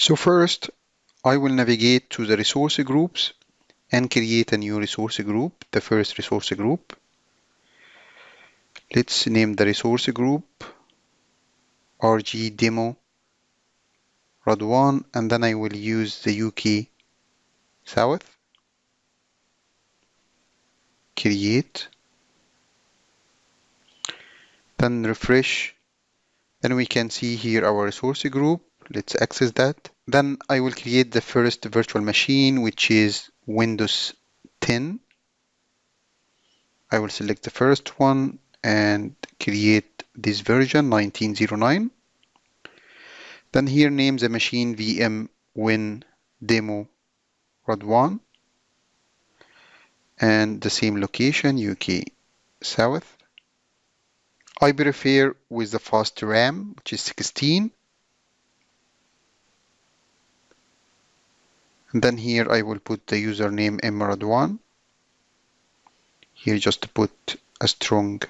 So first, I will navigate to the resource groups and create a new resource group, the first resource group. Let's name the resource group RG demo mradwan, and then I will use the UK South. Create. Then refresh. Then we can see here our resource group. Let's access that. Then I will create the first virtual machine, which is Windows 10. I will select the first one and create this version 1909. Then here name the machine VM win demo mradwan, and the same location UK South. I prefer with the fast RAM, which is 16. And then here I will put the username mradwan. Here just put a strong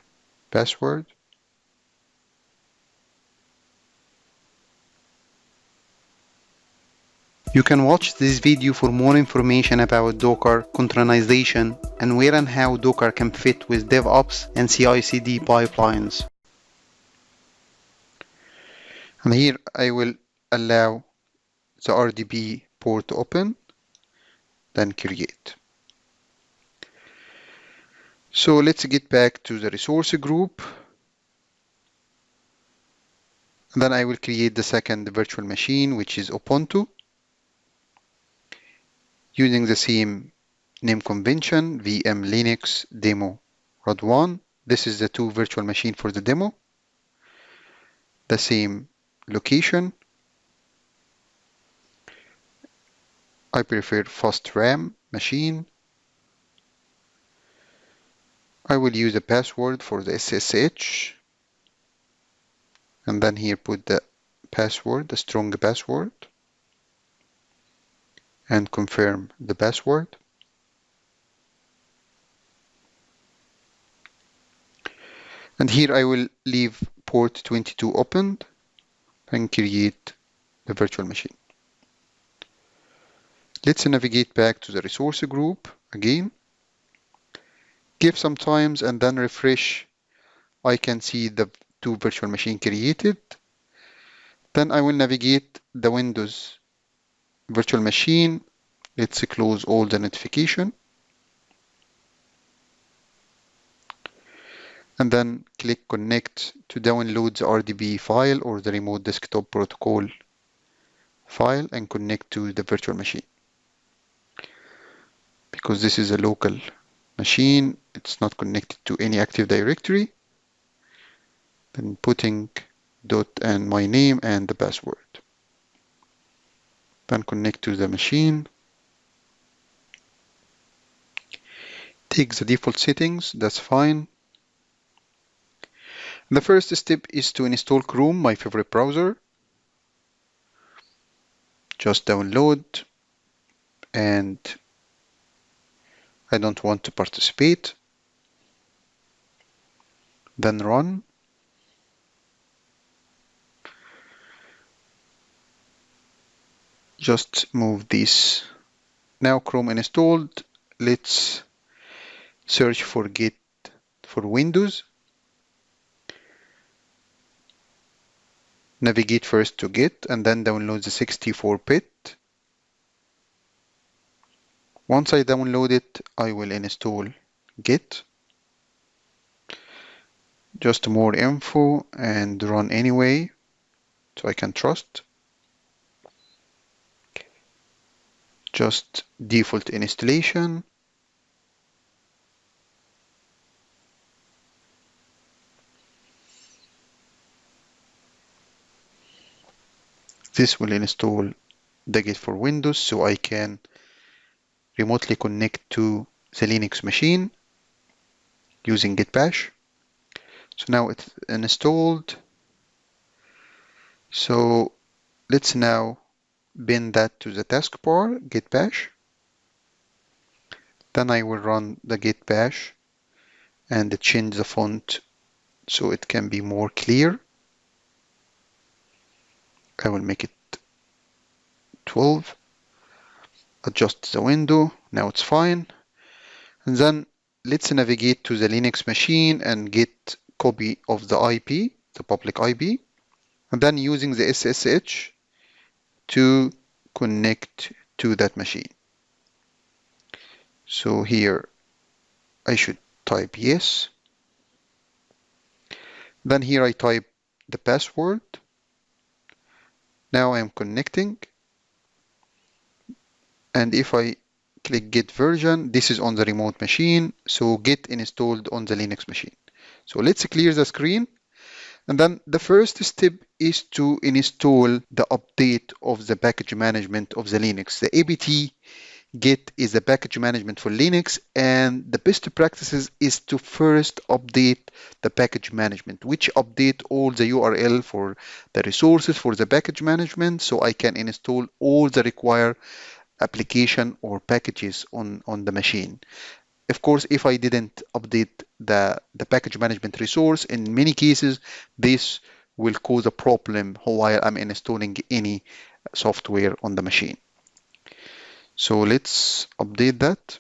password. You can watch this video for more information about Docker containerization and where and how Docker can fit with DevOps and CI/CD pipelines. And here I will allow the RDB port to open, then create. So let's get back to the resource group. And then I will create the second virtual machine, which is Ubuntu, using the same name convention, VM Linux demo mradwan. This is the two virtual machine for the demo. The same location. I prefer fast RAM machine. I will use a password for the SSH. And then here put the password, the strong password. And confirm the password. And here I will leave port 22 opened and create the virtual machine. Let's navigate back to the resource group again. Give some times and then refresh. I can see the two virtual machine created. Then I will navigate the Windows virtual machine. Let's close all the notification. And then click connect to download the RDB file or the remote desktop protocol file and connect to the virtual machine. Because this is a local machine, it's not connected to any Active Directory. Then putting dot and my name and the password. Then connect to the machine. Take the default settings, that's fine. The first step is to install Chrome, my favorite browser. Just download, and I don't want to participate. Then run. Just move this. Now Chrome installed. Let's search for Git for Windows. Navigate first to Git and then download the 64-bit. Once I download it, I will install Git. Just more info and run anyway, so I can trust. Just default installation. This will install the Git for Windows, so I can remotely connect to the Linux machine using Git bash. So now it's installed. So let's now bin that to the taskbar, git bash. Then I will run the git bash and change the font so it can be more clear. I will make it 12. Adjust the window. Now it's fine. And then let's navigate to the Linux machine and get copy of the IP, the public IP, and then using the SSH to connect to that machine. So here I should type yes. Then here I type the password. Now I'm connecting. And if I click get version, this is on the remote machine. So get installed on the Linux machine. So let's clear the screen. And then the first step is to install the update of the package management of the Linux. The apt-get is the package management for Linux, and the best practices is to first update the package management, which update all the URL for the resources for the package management, so I can install all the required application or packages on the machine. Of course, if I didn't update the package management resource, in many cases, this will cause a problem while I'm installing any software on the machine. So let's update that.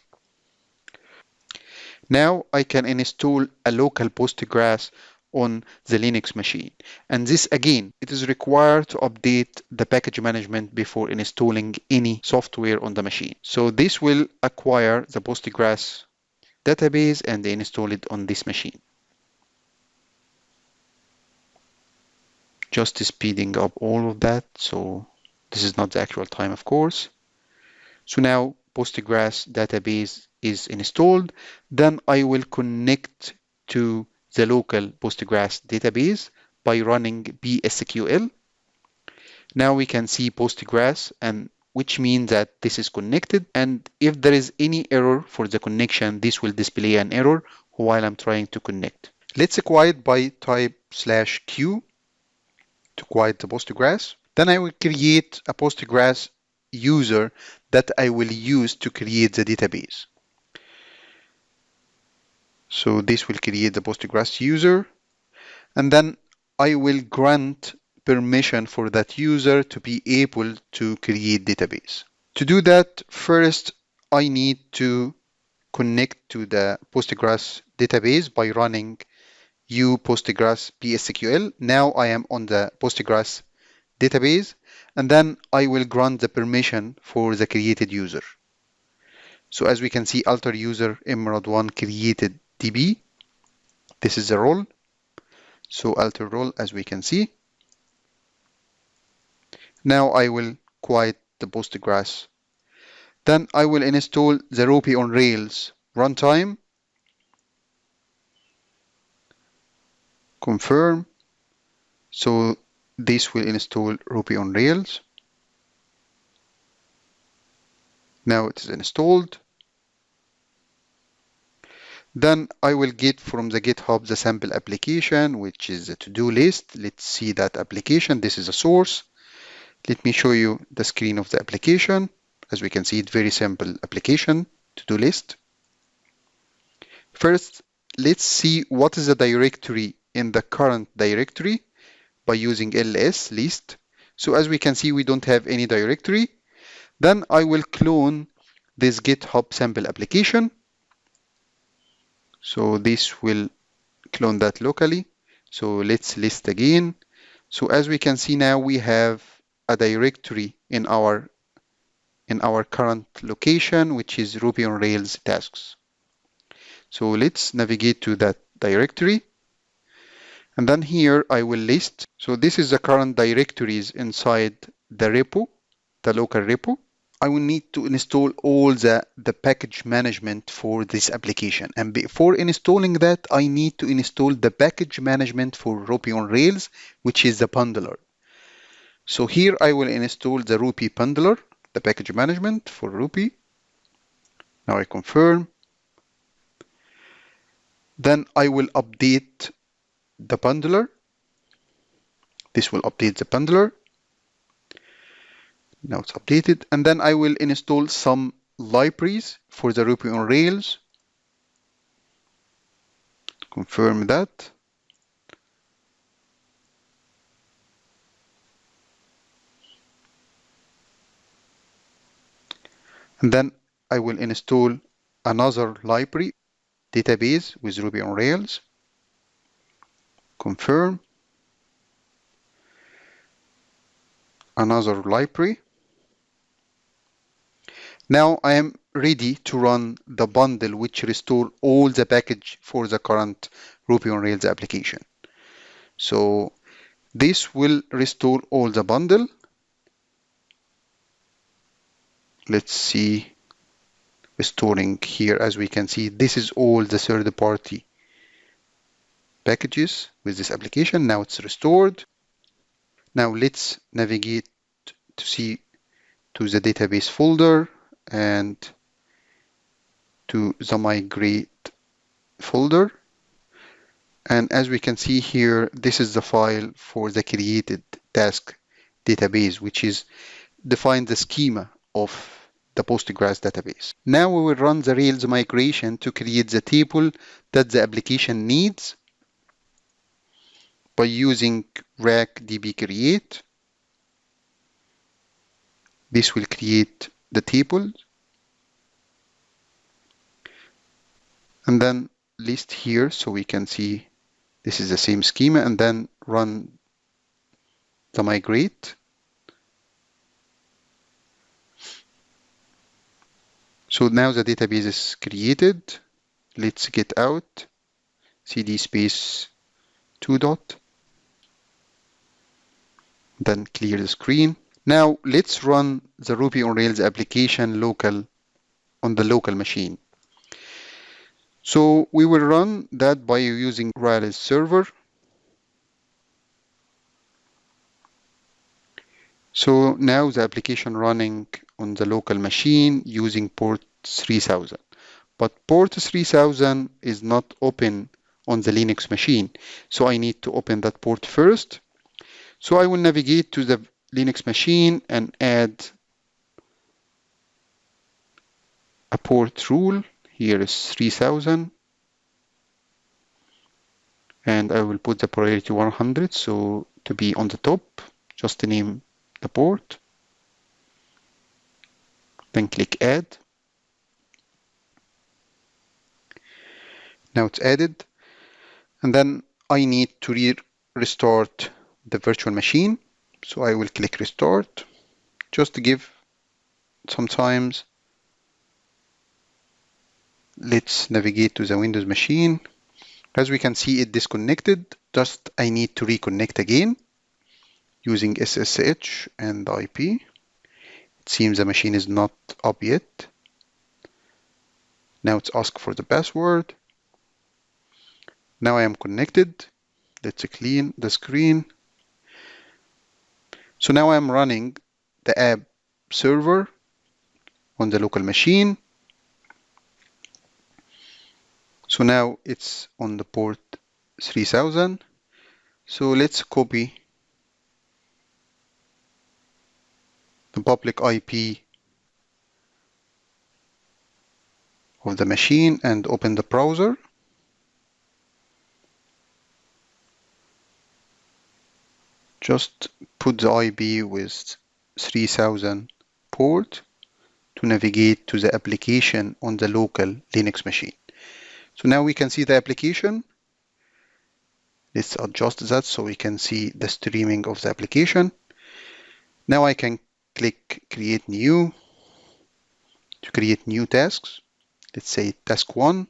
Now I can install a local Postgres on the Linux machine. And this again, it is required to update the package management before installing any software on the machine. So this will acquire the Postgres database and install it on this machine. Just speeding up all of that. So this is not the actual time, of course. So now Postgres database is installed. Then I will connect to the local Postgres database by running psql. Now we can see Postgres, and which means that this is connected. And if there is any error for the connection, this will display an error while I'm trying to connect. Let's quiet by type /q to quiet the Postgres. Then I will create a Postgres user that I will use to create the database. So this will create the Postgres user, and then I will grant permission for that user to be able to create database. To do that, first I need to connect to the Postgres database by running u-postgres psql. Now I am on the Postgres database, and then I will grant the permission for the created user. So as we can see, alter user mradwan created db. This is the role. So alter role, as we can see. Now I will quiet the Postgres. Then I will install the Ruby on Rails runtime. Confirm. So this will install Ruby on Rails. Now it is installed. Then I will get from the GitHub the sample application, which is a to-do list. Let's see that application. This is a source. Let me show you the screen of the application. As we can see, it's very simple application, to-do list. First, let's see what is the directory in the current directory by using ls list. So as we can see, we don't have any directory. Then I will clone this GitHub sample application. So this will clone that locally. So let's list again. So as we can see now, we have a directory in our current location, which is Ruby on Rails tasks. So let's navigate to that directory. And then here I will list. So this is the current directories inside the repo, the local repo. I will need to install all the package management for this application. And before installing that, I need to install the package management for Ruby on Rails, which is the bundler. So here I will install the Ruby bundler, the package management for Ruby. Now I confirm. Then I will update the bundler. This will update the bundler. Now it's updated. And then I will install some libraries for the Ruby on Rails. Confirm that. And then I will install another library database with Ruby on Rails. Confirm. Another library. Now I am ready to run the bundle which restore all the package for the current Ruby on Rails application. So this will restore all the bundle. Let's see, restoring here. As we can see, this is all the third-party packages with this application. Now it's restored. Now let's navigate to see to the database folder and to the migrate folder. And as we can see here, this is the file for the created task database, which is define the schema of the Postgres database. Now we will run the Rails migration to create the table that the application needs by using rack-db create. This will create the table and then list here so we can see this is the same schema, and then run the migrate. So now the database is created. Let's get out, cd space 2 dot, then clear the screen. Now let's run the Ruby on Rails application on the local machine. So we will run that by using Rails server. So now the application running on the local machine using port 3000. But port 3000 is not open on the Linux machine. So I need to open that port first. So I will navigate to the Linux machine and add a port rule. Here is 3000. And I will put the priority 100, so to be on the top, just name the port. Then click add. Now it's added. And then I need to restart the virtual machine. So I will click restart, just to give some times. Let's navigate to the Windows machine. As we can see, it disconnected. Just I need to reconnect again using SSH and the IP. It seems the machine is not up yet. Now it's asked for the password. Now I am connected. Let's clean the screen. So now I'm running the app server on the local machine. So now it's on the port 3000. So let's copy the public IP of the machine and open the browser. Just put the IP with 3000 port to navigate to the application on the local Linux machine. So now we can see the application. Let's adjust that so we can see the streaming of the application. Now I can click create new to create new tasks. Let's say task 1.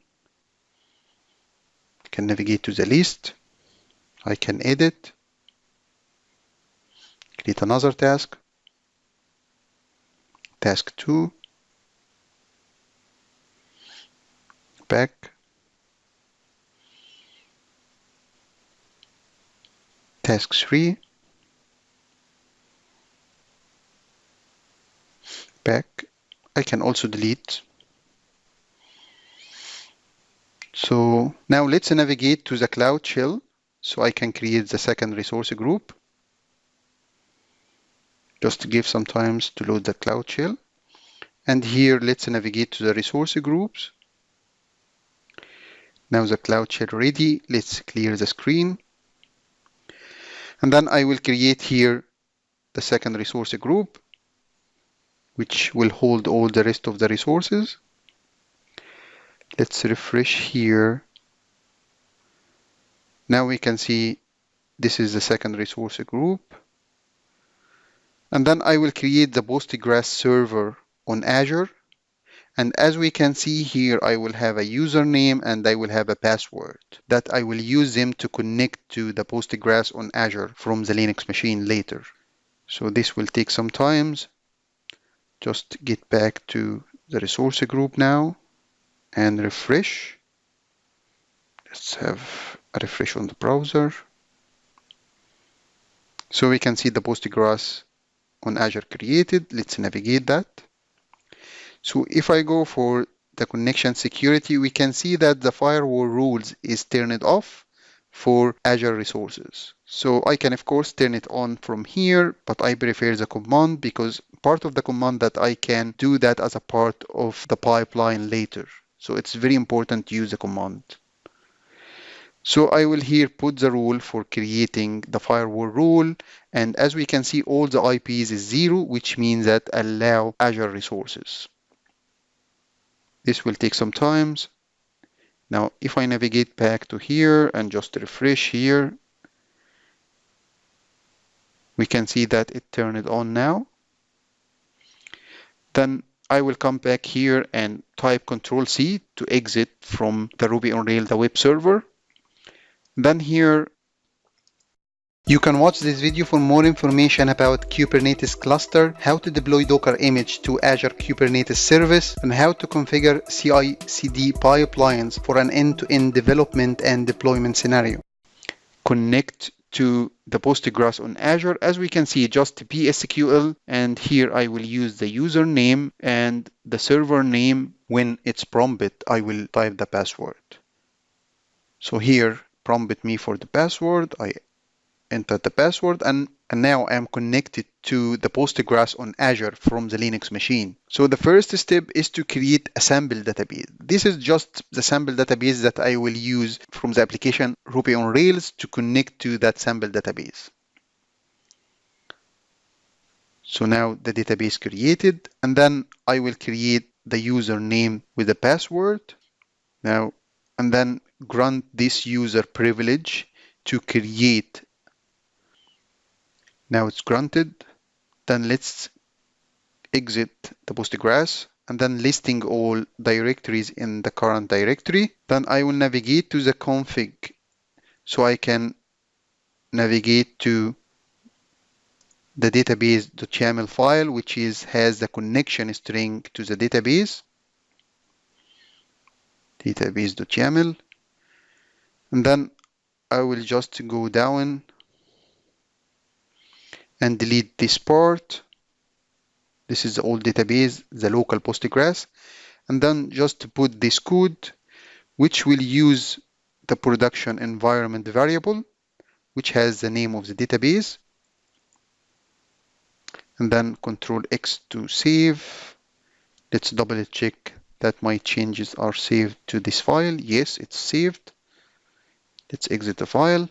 I can navigate to the list. I can edit, create another task, task 2, back, task 3, back. I can also delete. So now let's navigate to the Cloud Shell so I can create the second resource group. Just to give some time to load the Cloud Shell. And here let's navigate to the resource groups. Now the Cloud Shell ready. Let's clear the screen. And then I will create here the second resource group. which will hold all the rest of the resources. Let's refresh here. Now we can see this is the second resource group. And then I will create the Postgres server on Azure. And as we can see here, I will have a username and I will have a password that I will use them to connect to the Postgres on Azure from the Linux machine later. So this will take some time. Just get back to the resource group now and refresh. Let's have a refresh on the browser. So we can see the Postgres on Azure created. Let's navigate that. So if I go for the connection security, we can see that the firewall rules is turned off for Azure resources. So I can of course turn it on from here, but I prefer the command because part of the command that I can do that as a part of the pipeline later. So it's very important to use the command. So I will here put the rule for creating the firewall rule. And as we can see, all the IPs is 0, which means that allow Azure resources. This will take some time. Now, if I navigate back to here and just refresh here, we can see that it turned it on now. Then I will come back here and type Control-C to exit from the Ruby on Rails, the web server. Then here, you can watch this video for more information about Kubernetes cluster, how to deploy Docker image to Azure Kubernetes service, and how to configure CI/CD pipelines for an end-to-end development and deployment scenario. Connect to the Postgres on Azure. As we can see, just psql, and here I will use the username and the server name. When it's prompted, I will type the password. So here, prompt me for the password. I enter the password, and now I'm connected to the Postgres on Azure from the Linux machine. So the first step is to create a sample database. This is just the sample database that I will use from the application Ruby on Rails to connect to that sample database. So now the database created, and then I will create the username with the password. Now, and then grant this user privilege to create. Now it's granted. Then let's exit the Postgres and then listing all directories in the current directory. Then I will navigate to the config so I can navigate to the database.yaml file, which has the connection string to the database. Database.yaml. And then I will just go down and delete this part. This is the old database, the local Postgres. And then just put this code, which will use the production environment variable, which has the name of the database. And then Control X to save. Let's double check that my changes are saved to this file. Yes, it's saved. Let's exit the file.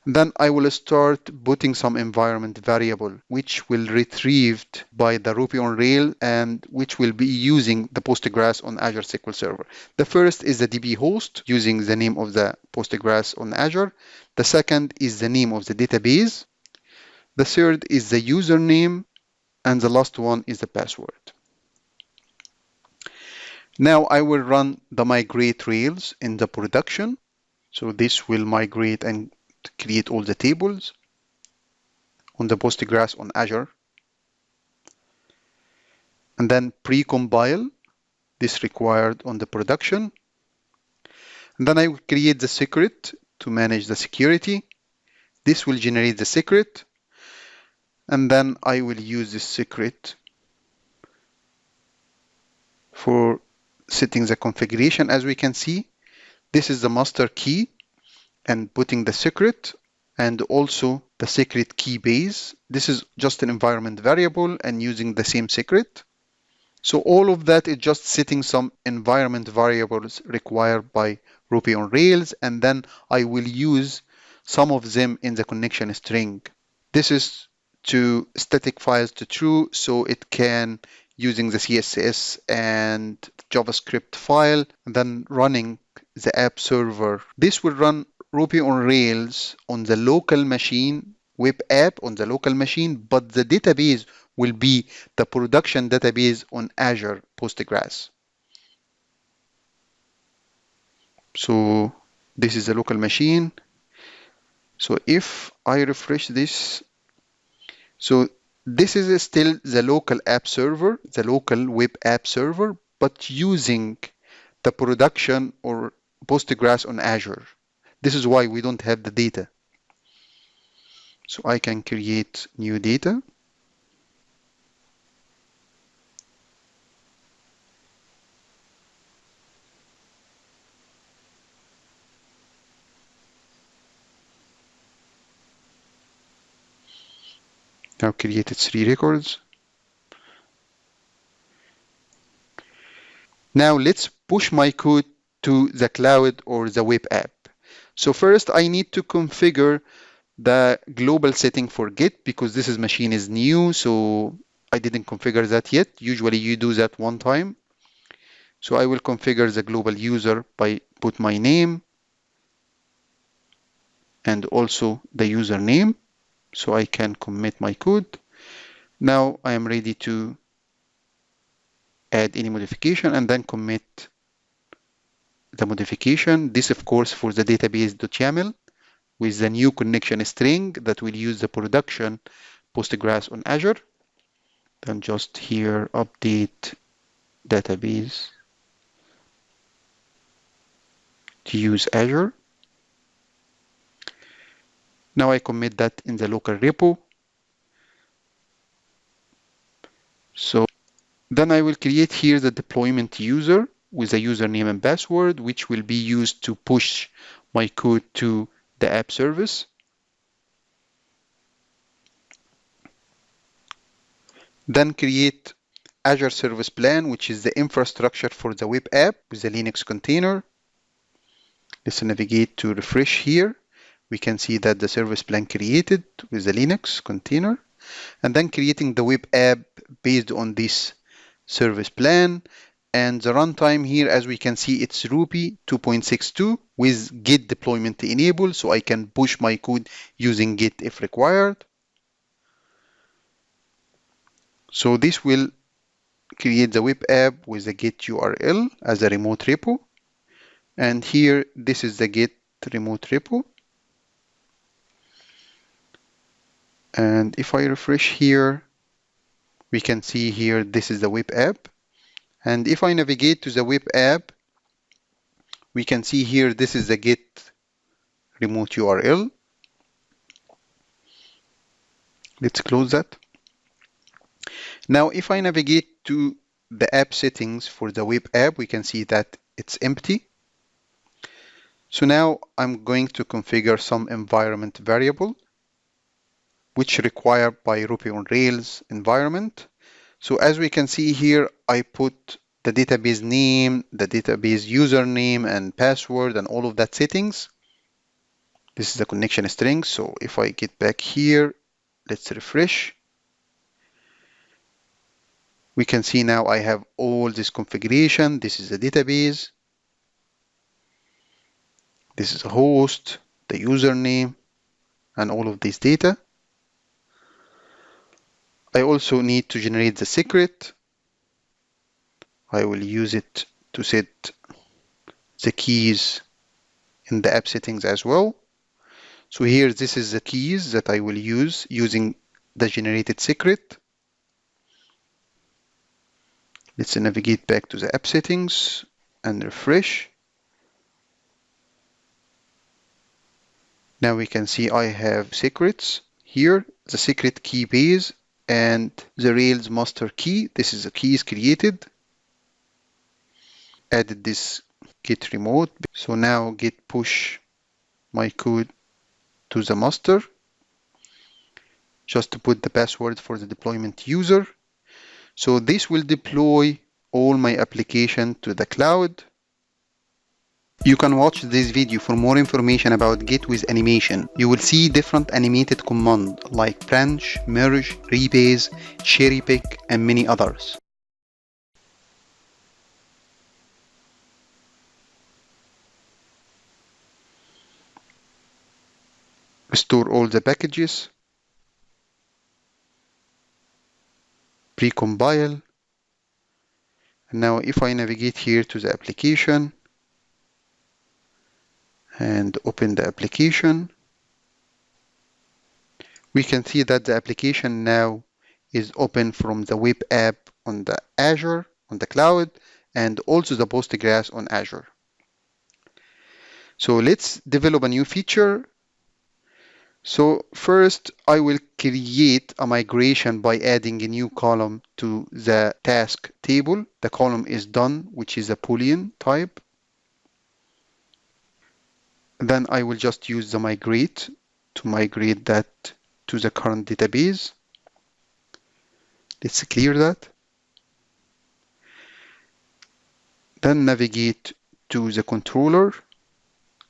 Then I will start putting some environment variable, which will retrieved by the Ruby on Rails and which will be using the Postgres on Azure SQL Server. The first is the DB host using the name of the Postgres on Azure. The second is the name of the database. The third is the username, and the last one is the password. Now I will run the migrate Rails in the production. So this will migrate and create all the tables on the Postgres on Azure. And then pre-compile this required on the production. And then I will create the secret to manage the security. This will generate the secret. And then I will use this secret for setting the configuration. As we can see, this is the master key and putting the secret and also the secret key base. This is just an environment variable and using the same secret. So all of that is just setting some environment variables required by Ruby on Rails, and then I will use some of them in the connection string. This is to static files to true, so it can using the CSS and JavaScript file, and then running the app server. This will run Ruby on Rails on the local machine, web app on the local machine, but the database will be the production database on Azure Postgres. So this is the local machine. So if I refresh this, so this is still the local app server, the local web app server, but using the production or Postgres on Azure. This is why we don't have the data. So I can create new data. Now created 3 records. Now let's push my code to the cloud or the web app. So first I need to configure the global setting for Git because this machine is new, so I didn't configure that yet. Usually you do that one time. So I will configure the global user by put my name and also the username, so I can commit my code. Now I am ready to add any modification and then commit the modification. This of course for the database.yaml with the new connection string that will use the production Postgres on Azure. Then just here update database to use Azure. Now I commit that in the local repo. So then I will create here the deployment user with a username and password, which will be used to push my code to the app service. Then create Azure Service Plan, which is the infrastructure for the web app with the Linux container. Let's navigate to refresh here. We can see that the service plan created with the Linux container, and then creating the web app based on this service plan. And the runtime here, as we can see, it's Ruby 2.62 with Git deployment enabled, so I can push my code using Git if required. So this will create the web app with the Git URL as a remote repo. And here, this is the Git remote repo. And if I refresh here, we can see here, this is the web app. And if I navigate to the web app, we can see here, this is the Git remote URL. Let's close that. Now, if I navigate to the app settings for the web app, we can see that it's empty. So now I'm going to configure some environment variable, which required by Ruby on Rails environment. So as we can see here, I put the database name, the database username and password and all of that settings. This is the connection string. So if I get back here, let's refresh. We can see now I have all this configuration. This is the database. This is a host, the username, and all of this data. I also need to generate the secret. I will use it to set the keys in the app settings as well. So here, this is the keys that I will use using the generated secret. Let's navigate back to the app settings and refresh. Now we can see I have secrets here, the secret key base and the Rails master key. This is the keys created. Added this git remote. So now git push my code to the master. Just to put the password for the deployment user. So this will deploy all my application to the cloud. You can watch this video for more information about Git with animation. You will see different animated commands like branch, merge, rebase, cherry pick, and many others. Restore all the packages, precompile. And now if I navigate here to the application and open the application, we can see that the application now is open from the web app on the Azure, on the cloud, and also the Postgres on Azure. So let's develop a new feature. So first, I will create a migration by adding a new column to the task table. The column is done, which is a Boolean type. Then I will just use the migrate to migrate that to the current database. Let's clear that. Then navigate to the controller.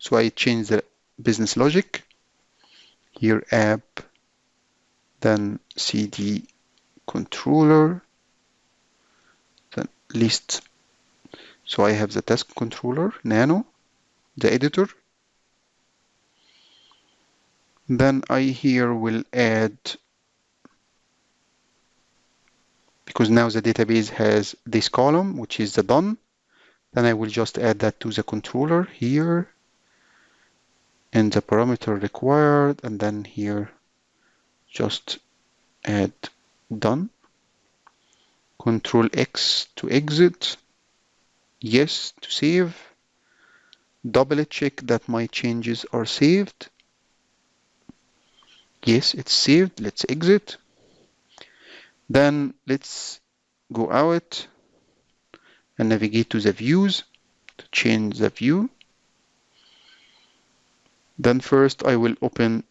So I change the business logic. Here app, then cd controller, then list. So I have the task controller, nano, the editor. Then I here will add, because now the database has this column, which is the done. Then I will just add that to the controller here and the parameter required, and then here just add done. Control X to exit, yes to save. Double check that my changes are saved. Yes, it's saved. Let's exit. Then let's go out and navigate to the views to change the view. Then first I will open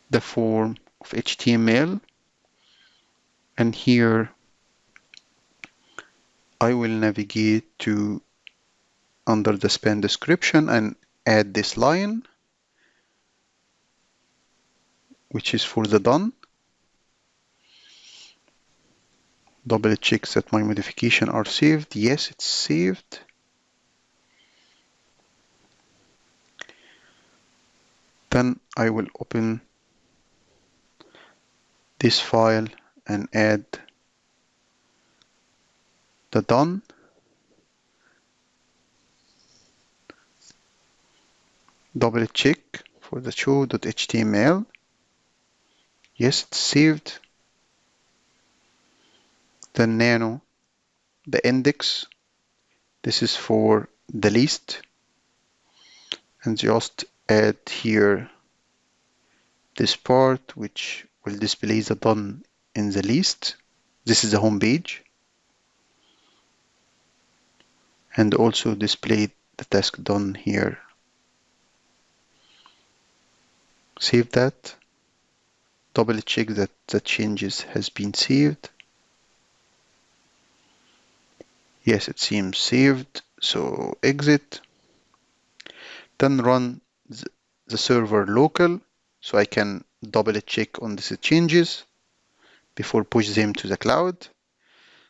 the form of HTML, and here I will navigate to under the span description and add this line, which is for the done. Double check that my modifications are saved. Yes, it's saved. Then I will open this file and add the done. Double check for the show.html. Yes, it's saved. Then nano, the index. This is for the list. And just add here this part, which will display the done in the list. This is the home page. And also display the task done here. Save that. Double check that the changes has been saved. Yes, it seems saved. So exit. Then run the server local, so I can double check on these changes before push them to the cloud.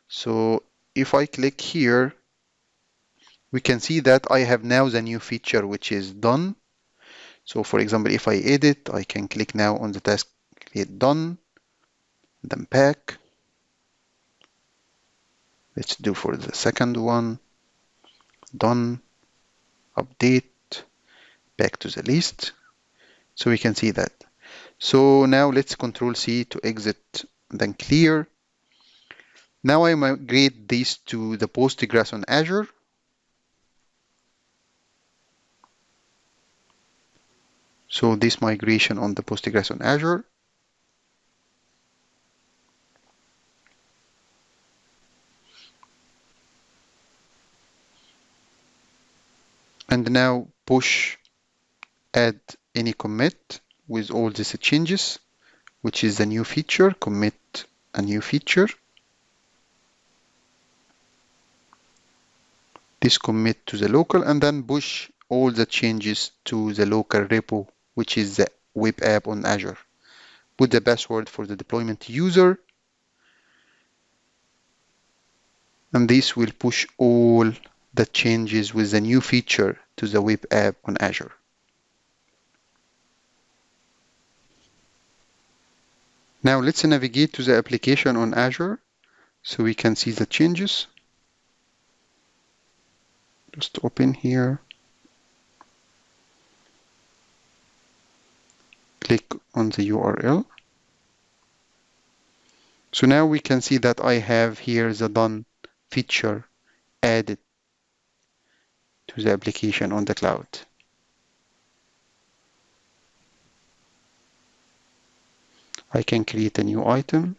So if I click here, we can see that I have now the new feature, which is done. So for example, if I edit, I can click now on the task create done, then pack. Let's do for the second one, done, update, back to the list. So we can see that. So now let's Control C to exit, then clear. Now I migrate these to the Postgres on Azure. So this migration on the Postgres on Azure. And now push add any commit with all these changes, which is the new feature, commit a new feature. this commit to the local and then push all the changes to the local repo, which is the web app on Azure. Put the password for the deployment user, and this will push all the changes with the new feature to the web app on Azure. Now let's navigate to the application on Azure so we can see the changes. Just open here. Click on the URL. So now we can see that I have here the done feature added to the application on the cloud. I can create a new item.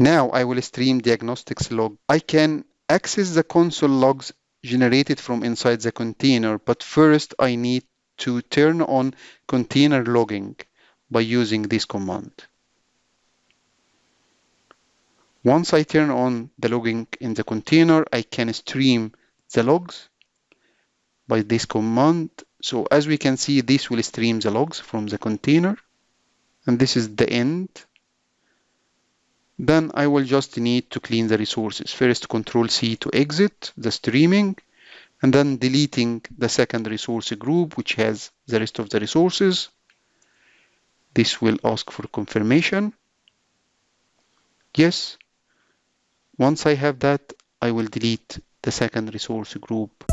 Now I will stream diagnostics log. I can access the console logs generated from inside the container, but first I need to turn on container logging by using this command. Once I turn on the logging in the container, I can stream the logs by this command. So as we can see, this will stream the logs from the container, and this is the end. Then I will just need to clean the resources. First, Control-C to exit the streaming, and then deleting the second resource group, which has the rest of the resources. This will ask for confirmation. Yes. Once I have that, I will delete the second resource group